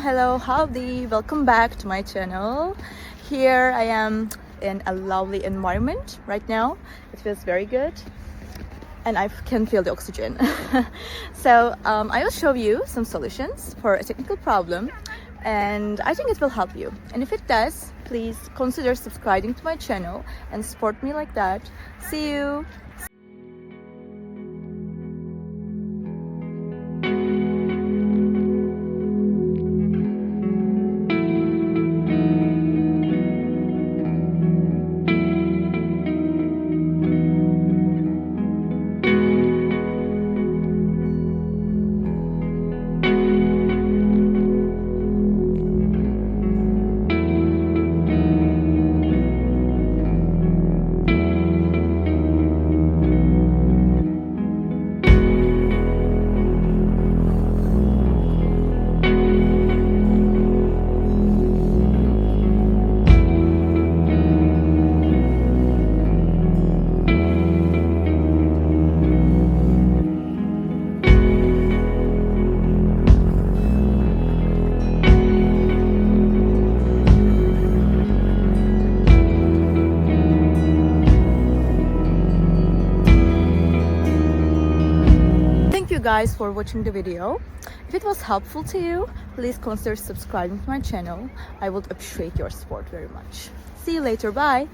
Hello, howdy, welcome back to my channel. Here I am in a lovely environment right now. It feels very good and I can feel the oxygen. So I will show you some solutions for a technical problem and I think it will help you. And if it does, please consider subscribing to my channel and support me like that. See you! Thank you guys for watching the video. If it was helpful to you, please consider subscribing to my channel. I would appreciate your support very much. See you later, bye!